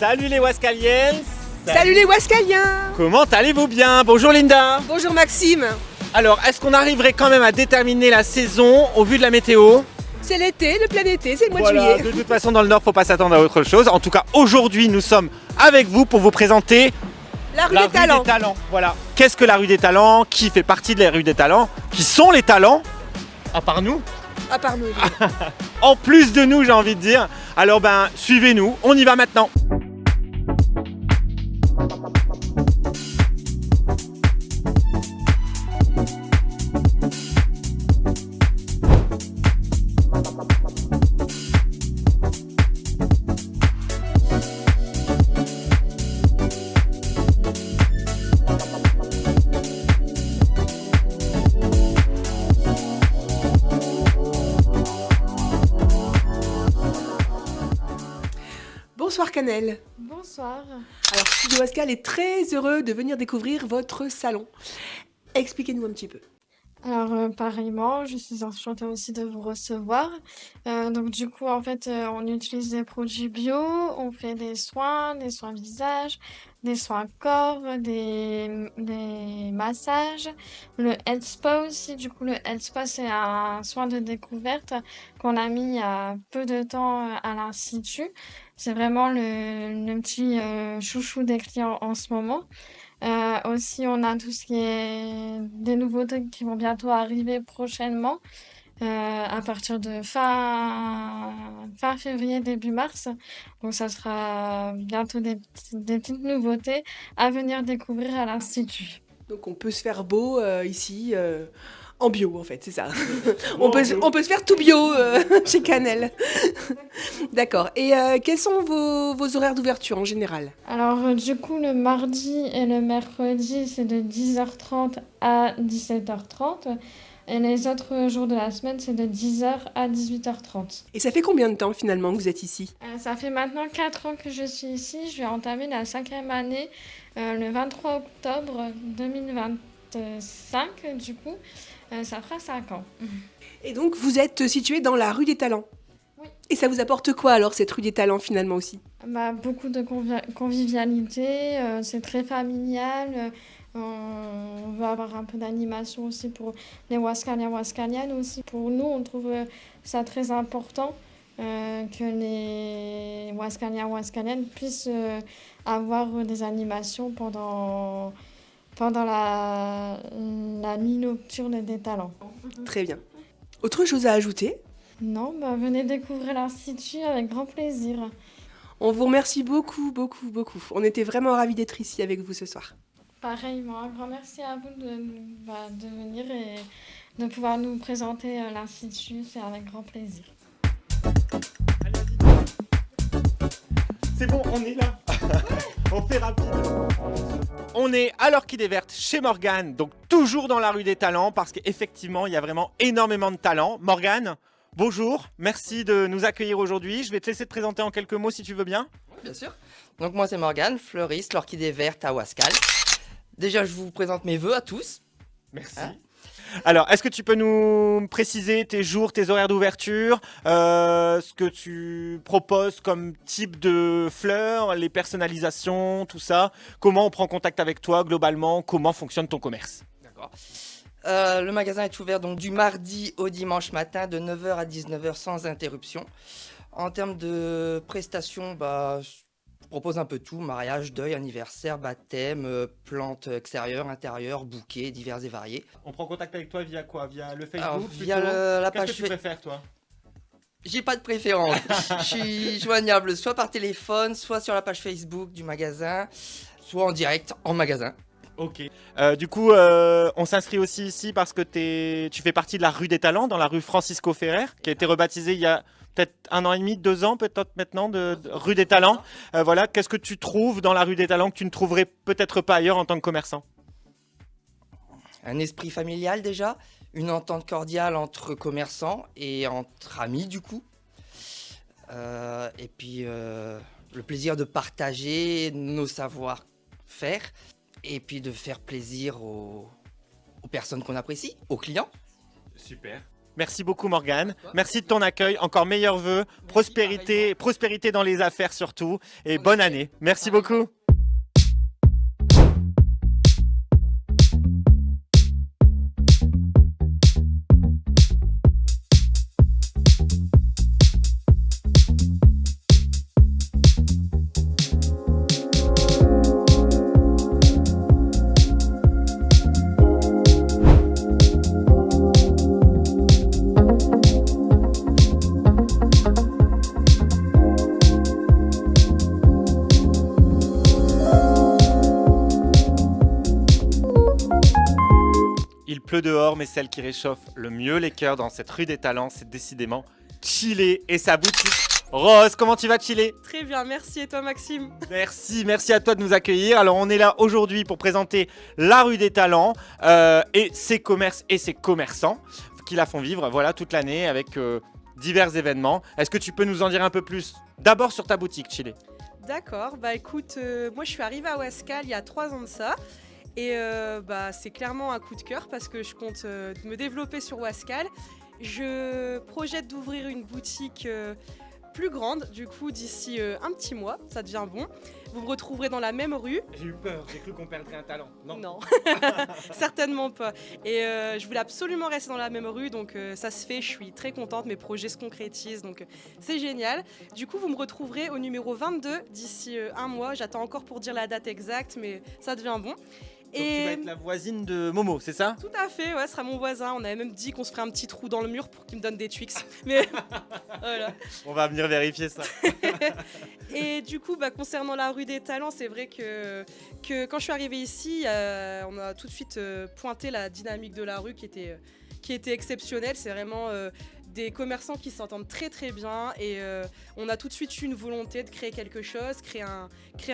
Salut les Wascaliens. Salut les Wascaliens. Comment allez-vous bien? Bonjour Linda. Bonjour Maxime. Alors, est-ce qu'on arriverait quand même à déterminer la saison au vu de la météo? C'est l'été, le plein été, c'est le mois de Voilà, juillet. de toute façon dans le Nord, faut pas s'attendre à autre chose. En tout cas, aujourd'hui, nous sommes avec vous pour vous présenter La rue la des Talents. Voilà. Qu'est-ce que la rue des Talents? Qui fait partie de la rue des Talents? Qui sont les talents? À part nous? À part nous. En plus de nous, j'ai envie de dire. Alors suivez-nous, on y va maintenant. Bonsoir Canel. Bonsoir. Alors Studio Wascal est très heureux de venir découvrir votre salon. Expliquez-nous un petit peu. Alors, pareillement, je suis enchantée aussi de vous recevoir. Donc, du coup, en fait, on utilise des produits bio, on fait des soins visage, des soins corps, des massages, le health spa aussi. Du coup, le health spa, c'est un soin de découverte qu'on a mis il y a peu de temps à l'Institut. C'est vraiment le petit chouchou des clients en ce moment. Aussi, on a tout ce qui est des nouveautés qui vont bientôt arriver prochainement, à partir de fin février, début mars. Donc, ça sera bientôt des petites nouveautés à venir découvrir à l'Institut. Donc on peut se faire beau ici en bio en fait, c'est ça. on peut se faire tout bio chez Canel. D'accord. Et quels sont vos horaires d'ouverture en général? Alors, du coup, le mardi et le mercredi, c'est de 10h30 à 17h30. Et les autres jours de la semaine, c'est de 10h à 18h30. Et ça fait combien de temps finalement que vous êtes ici? Ça fait maintenant 4 ans que je suis ici. Je vais entamer la 5e année le 23 octobre 2025. Du coup, ça fera 5 ans. Et donc vous êtes situé dans la rue des Talents? Oui. Et ça vous apporte quoi alors cette rue des Talents finalement aussi? Beaucoup de convivialité, c'est très familial. On veut avoir un peu d'animation aussi pour les Wascaliens, Wascaliennes aussi. Pour nous, on trouve ça très important que les Wascaliens, Wascaliennes puissent avoir des animations pendant la nuit nocturne des talents. Très bien. Autre chose à ajouter? Non, venez découvrir l'Institut avec grand plaisir. On vous remercie beaucoup, beaucoup, beaucoup. On était vraiment ravis d'être ici avec vous ce soir. Pareillement, un grand merci à vous de venir et de pouvoir nous présenter l'Institut. C'est avec grand plaisir. C'est bon, on est là. On fait rapide. On est à l'Orchidée Verte chez Morgane, donc toujours dans la rue des Talents, parce qu'effectivement, il y a vraiment énormément de talents. Morgane, bonjour, merci de nous accueillir aujourd'hui. Je vais te laisser te présenter en quelques mots si tu veux bien. Bien sûr. Donc moi c'est Morgane, fleuriste, l'Orchidée Verte à Wascal. Déjà je vous présente mes vœux à tous. Merci. Hein? Alors, est-ce que tu peux nous préciser tes jours, tes horaires d'ouverture, ce que tu proposes comme type de fleurs, les personnalisations, tout ça? Comment on prend contact avec toi globalement? Comment fonctionne ton commerce? D'accord. Le magasin est ouvert donc du mardi au dimanche matin de 9h à 19h sans interruption. En termes de prestations, je propose un peu tout, mariage, deuil, anniversaire, baptême, plantes extérieures, intérieures, bouquets divers et variés. On prend contact avec toi via quoi? Via le Facebook? Alors, via plutôt la Qu'est-ce page que tu préfères toi? J'ai pas de préférence. Je suis joignable soit par téléphone, soit sur la page Facebook du magasin, soit en direct en magasin. Ok. Du coup, on s'inscrit aussi ici parce que tu fais partie de la rue des Talents, dans la rue Francisco Ferrer, qui a été rebaptisée il y a peut-être 1 an et demi, 2 ans peut-être maintenant, de rue des Talents. Voilà, qu'est-ce que tu trouves dans la rue des Talents que tu ne trouverais peut-être pas ailleurs en tant que commerçant? Un esprit familial déjà, une entente cordiale entre commerçants et entre amis du coup. Et puis le plaisir de partager nos savoir-faire et puis de faire plaisir aux personnes qu'on apprécie, aux clients. Super. Merci beaucoup Morgane, merci de ton accueil, encore meilleurs vœux, prospérité dans les affaires surtout, et bonne année. Merci beaucoup. Il pleut dehors, mais celle qui réchauffe le mieux les cœurs dans cette rue des Talents, c'est décidément Chile et sa boutique. Rose, comment tu vas Chile? Très bien, merci. Et toi, Maxime? Merci à toi de nous accueillir. Alors on est là aujourd'hui pour présenter la rue des Talents et ses commerces et ses commerçants qui la font vivre voilà, toute l'année avec divers événements. Est-ce que tu peux nous en dire un peu plus? D'abord sur ta boutique Chile. D'accord, bah écoute, moi je suis arrivée à Ouascal il y a 3 ans de ça. Et c'est clairement un coup de cœur parce que je compte me développer sur Ouascal. Je projette d'ouvrir une boutique plus grande, du coup d'ici un petit mois, ça devient bon. Vous me retrouverez dans la même rue. J'ai eu peur, j'ai cru qu'on perdrait un talent. Non, certainement pas. Et je voulais absolument rester dans la même rue, donc ça se fait, je suis très contente, mes projets se concrétisent, donc c'est génial. Du coup, vous me retrouverez au numéro 22 d'ici un mois, j'attends encore pour dire la date exacte, mais ça devient bon. Donc tu vas être la voisine de Momo, c'est ça? Tout à fait, ouais, ce sera mon voisin. On avait même dit qu'on se ferait un petit trou dans le mur pour qu'il me donne des Twix. Mais voilà. On va venir vérifier ça. Et du coup, concernant la rue des Talents, c'est vrai que quand je suis arrivée ici, on a tout de suite pointé la dynamique de la rue qui était exceptionnelle. C'est vraiment des commerçants qui s'entendent très très bien et on a tout de suite eu une volonté de créer quelque chose, créer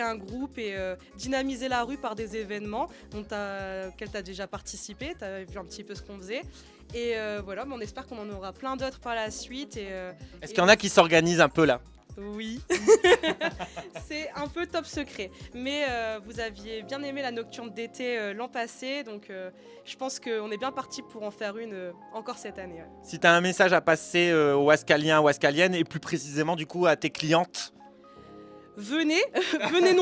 un groupe et dynamiser la rue par des événements auxquels tu as déjà participé, tu as vu un petit peu ce qu'on faisait. Et voilà, mais on espère qu'on en aura plein d'autres par la suite. Est-ce qu'il y en a qui s'organisent un peu là? Oui, c'est un peu top secret. Mais vous aviez bien aimé la nocturne d'été l'an passé, donc je pense qu'on est bien parti pour en faire une encore cette année. Ouais. Si tu as un message à passer aux Ouaskaliens, Ouaskaliennes et plus précisément du coup à tes clientes? Venez, venez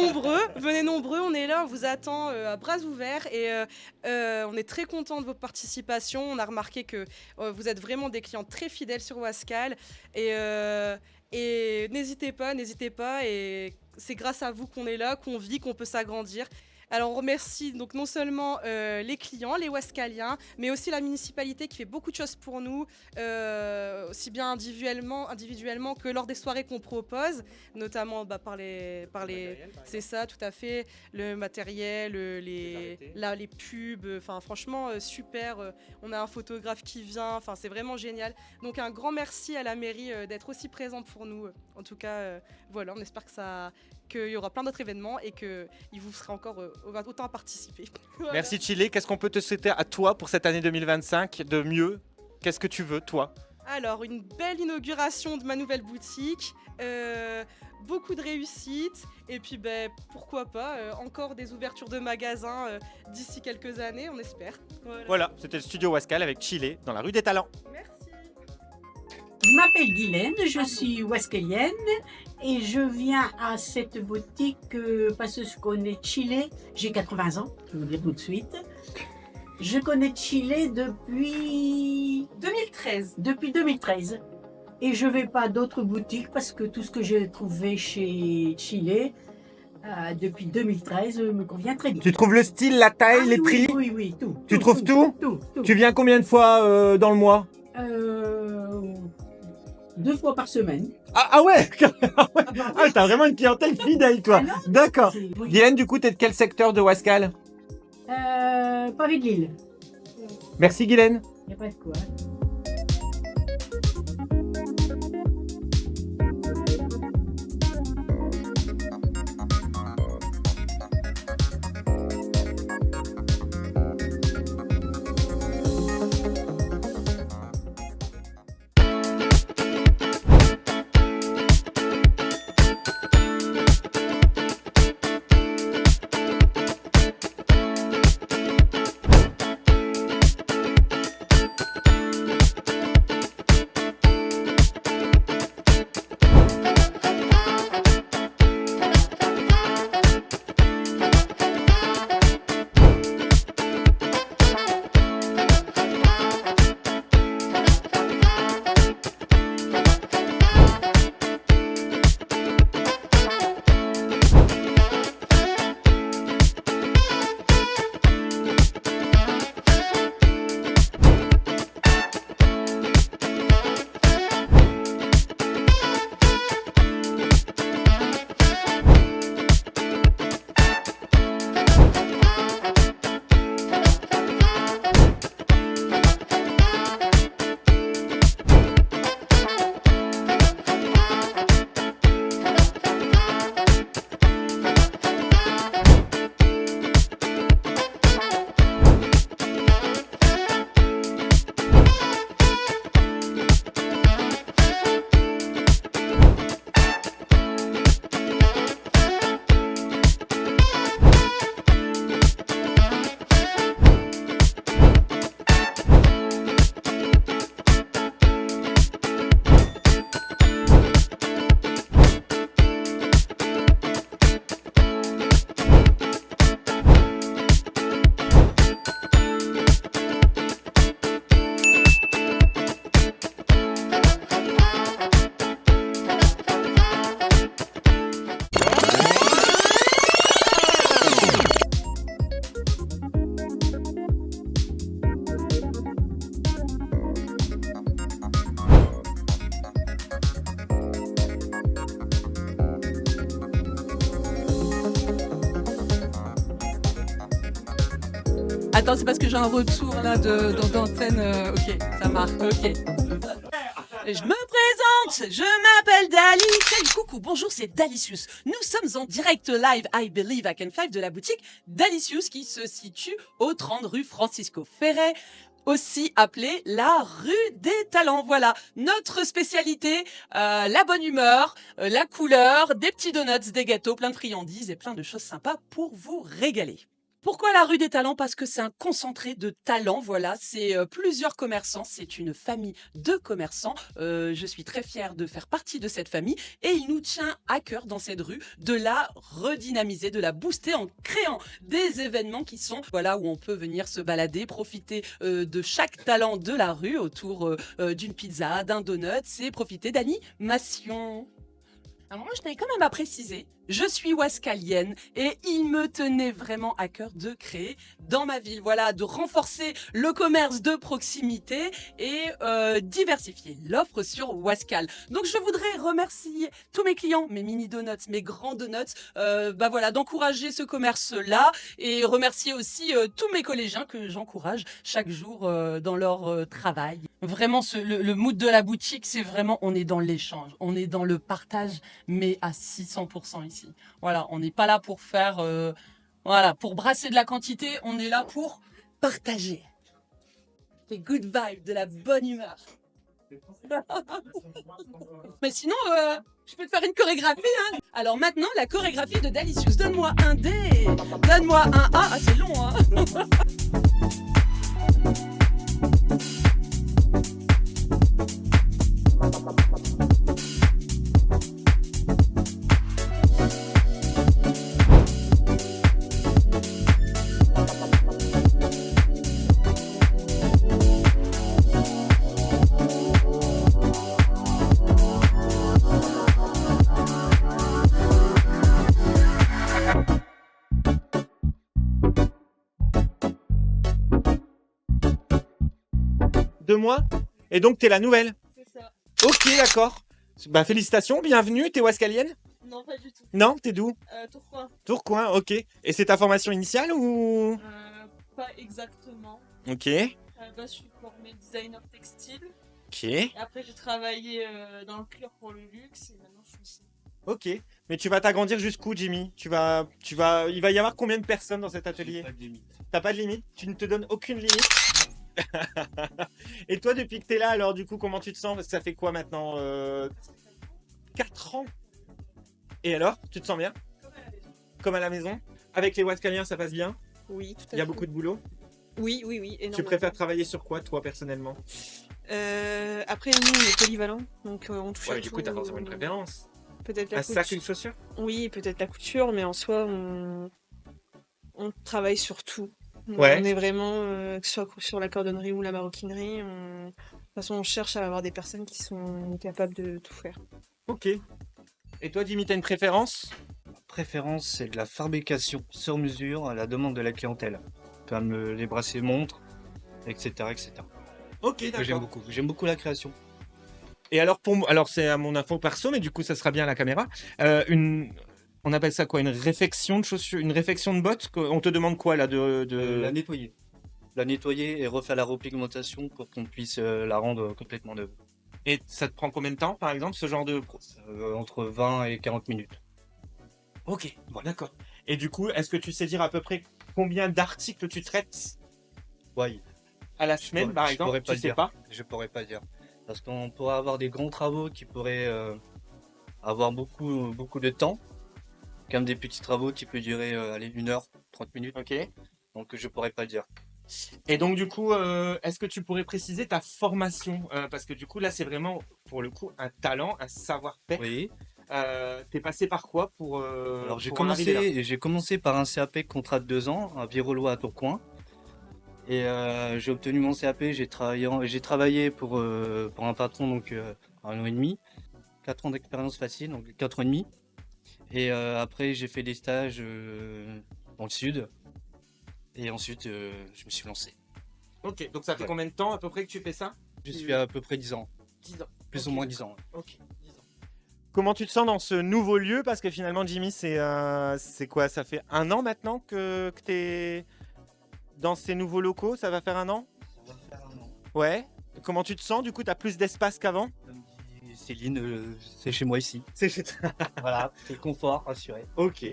nombreux, on est là, on vous attend à bras ouverts et on est très content de votre participation. On a remarqué que vous êtes vraiment des clients très fidèles sur Ouascal et n'hésitez pas, et c'est grâce à vous qu'on est là, qu'on vit, qu'on peut s'agrandir. Alors on remercie donc non seulement les clients, les Ouaskaliens, mais aussi la municipalité qui fait beaucoup de choses pour nous, aussi bien individuellement que lors des soirées qu'on propose, notamment par les c'est ça, tout à fait, le matériel, les pubs, enfin franchement super. On a un photographe qui vient, enfin c'est vraiment génial. Donc un grand merci à la mairie d'être aussi présente pour nous. En tout cas, voilà, on espère qu'il y aura plein d'autres événements et qu'il vous sera encore autant à participer. Voilà. Merci Chile, qu'est-ce qu'on peut te souhaiter à toi pour cette année 2025 de mieux? Qu'est-ce que tu veux toi? Alors, une belle inauguration de ma nouvelle boutique, beaucoup de réussite et puis pourquoi pas encore des ouvertures de magasins d'ici quelques années, on espère. Voilà, c'était le studio Ouascal avec Chile dans la rue des Talents. Merci. Je m'appelle Guylaine, je suis ouaskalienne et je viens à cette boutique parce que je connais Chile, j'ai 80 ans, je vais vous dire tout de suite. Je connais Chile depuis 2013. Depuis 2013 et je ne vais pas à d'autres boutiques parce que tout ce que j'ai trouvé chez Chile depuis 2013 me convient très bien. Tu trouves le style, la taille, les prix? Oui, tout. Tu trouves tout? Tout. Tu viens combien de fois dans le mois? 2 fois par semaine. Ah ouais, ah, t'as vraiment une clientèle fidèle toi. D'accord. Oui. Guylaine, du coup, t'es de quel secteur de Ouascal? Paris de Lille. Merci Guylaine. Il n'y a pas de quoi. Attends, c'est parce que j'ai un retour là d'antenne. Ok, ça marche. Ok. Je me présente, je m'appelle Dali. Salut, coucou, bonjour, c'est Dalicious. Nous sommes en direct live, I Believe I Can Fly, de la boutique Dalicious qui se situe au 30 rue Francisco Ferret, aussi appelée la rue des talents. Voilà, notre spécialité, la bonne humeur, la couleur, des petits donuts, des gâteaux, plein de friandises et plein de choses sympas pour vous régaler. Pourquoi la rue des talents? Parce que c'est un concentré de talents, voilà, c'est plusieurs commerçants, c'est une famille de commerçants. Je suis très fière de faire partie de cette famille et il nous tient à cœur dans cette rue de la redynamiser, de la booster en créant des événements qui sont, voilà, où on peut venir se balader, profiter de chaque talent de la rue autour d'une pizza, d'un donut et profiter d'animations. Alors moi, je tenais quand même à préciser, je suis wascalienne et il me tenait vraiment à cœur de créer dans ma ville, voilà, de renforcer le commerce de proximité et diversifier l'offre sur Wascal. Donc je voudrais remercier tous mes clients, mes mini donuts, mes grands donuts, bah voilà, d'encourager ce commerce-là et remercier aussi tous mes collégiens que j'encourage chaque jour dans leur travail. Vraiment, le mood de la boutique, c'est vraiment, on est dans l'échange, on est dans le partage, mais à 600% ici. Voilà, on n'est pas là pour faire, voilà, pour brasser de la quantité, on est là pour partager. Les good vibes, de la bonne humeur. Mais sinon, je peux te faire une chorégraphie, hein. Alors maintenant, la chorégraphie de Dalicious. Donne-moi un D, donne-moi un A. Ah, c'est long, hein. Deux mois? Et donc, t'es la nouvelle? C'est ça. Ok, d'accord. Bah, félicitations, bienvenue. T'es wascalienne? Non, pas du tout. Non, t'es d'où? Tourcoing. Tourcoing, ok. Et c'est ta formation initiale ou? Pas exactement. Ok, À la base, je suis formée designer textile. ok, Et après, j'ai travaillé dans le cuir pour le luxe. Et maintenant, je suis ici. ok. Mais tu vas t'agrandir jusqu'où, Jimmy? Il va y avoir combien de personnes dans cet atelier? Pas de limite. T'as pas de limite? Tu ne te donnes aucune limite? Et toi, depuis que t'es là, alors du coup, comment tu te sens? Parce que ça fait quoi maintenant 4 ans? Et alors, tu te sens bien? Comme à la maison? Avec les Wascaliens, ça passe bien? Oui, tout à fait. Il y a beaucoup de boulot? Oui, énormément. Tu préfères travailler sur quoi, toi, personnellement? Après, nous, on est polyvalents, donc on touche Ouais, à mais du tout. coup, t'as forcément une préférence. Peut-être la Un sac, couture. une chaussure? Oui, peut-être la couture, mais en soi, on travaille sur tout. Ouais. On est vraiment, que ce soit sur la cordonnerie ou la maroquinerie, de toute façon, on cherche à avoir des personnes qui sont capables de tout faire. Ok. Et toi, Jimmy, t'as une préférence? Ma préférence, c'est de la fabrication sur mesure à la demande de la clientèle. Comme les bracelets montres, etc. etc. Ok, Que d'accord. j'aime beaucoup. J'aime beaucoup la création. Et alors, alors c'est à mon info perso, mais du coup, ça sera bien à la caméra. On appelle ça quoi? Une réfection de chaussures, une réfection de bottes? On te demande quoi là La nettoyer. La nettoyer et refaire la repigmentation pour qu'on puisse la rendre complètement neuve. Et ça te prend combien de temps, par exemple, ce genre de... Entre 20 et 40 minutes. Ok, bon, d'accord. Et du coup, est-ce que tu sais dire à peu près combien d'articles tu traites Ouais, à la semaine, par je exemple? pourrais pas Tu le sais dire. pas? Je pourrais pas dire. Parce qu'on pourrait avoir des grands travaux qui pourraient avoir beaucoup de temps. Comme des petits travaux qui peuvent durer 1 heure, 30 minutes. Ok. Donc je pourrais pas le dire. Et donc, du coup, est-ce que tu pourrais préciser ta formation? Parce que du coup, là, c'est vraiment, pour le coup, un talent, un savoir-faire. Oui. T'es passé par quoi pour Alors pour en arriver là? j'ai commencé par un CAP contrat de 2 ans à Virolois à Tourcoing. Et j'ai obtenu mon CAP, j'ai travaillé pour un patron donc 1 an et demi. 4 ans d'expérience facile, donc 4 ans et demi. Et après j'ai fait des stages dans le sud. Et ensuite je me suis lancé. Ok, donc ça fait Ouais. combien de temps à peu près que tu fais ça? Je suis à peu près 10 ans. 10 ans. Plus Ok. ou moins 10 ans. Ouais. Ok, 10 ans. Comment tu te sens dans ce nouveau lieu? Parce que finalement, Jimmy, c'est quoi? Ça fait 1 an maintenant que dans ces nouveaux locaux? Ça va faire 1 an? Ça va faire 1 an. Ouais. Comment tu te sens? Du coup, tu as plus d'espace qu'avant? Comme dit Céline, c'est chez moi ici. C'est chez Voilà, c'est le confort, rassuré. Ok.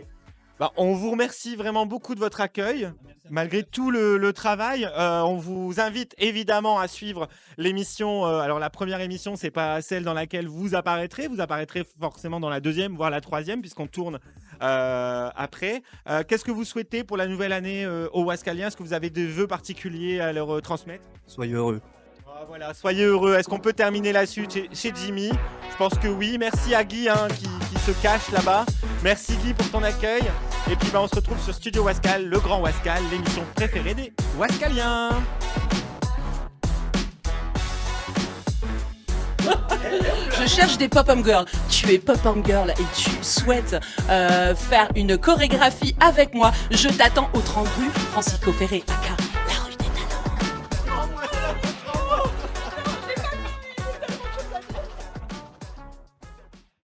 Bah, on vous remercie vraiment beaucoup de votre accueil. Malgré tout le travail, on vous invite évidemment à suivre l'émission. Alors la première émission, c'est pas celle dans laquelle vous apparaîtrez. Vous apparaîtrez forcément dans la deuxième, voire la troisième, puisqu'on tourne après. Qu'est-ce que vous souhaitez pour la nouvelle année aux Wascaliens? Est-ce que vous avez des vœux particuliers à leur transmettre? Soyez heureux. Ah, voilà, soyez heureux. Est-ce qu'on peut terminer là-dessus chez Jimmy? Je pense que oui. Merci à Guy qui se cache là-bas. Merci Guy pour ton accueil. Et puis on se retrouve sur Studio Wascal, le Grand Wascal, l'émission préférée des Wascaliens. Je cherche des pop-up girls. Tu es pop-up girl et tu souhaites faire une chorégraphie avec moi. Je t'attends au 30 rue Francisco Ferré à Carré.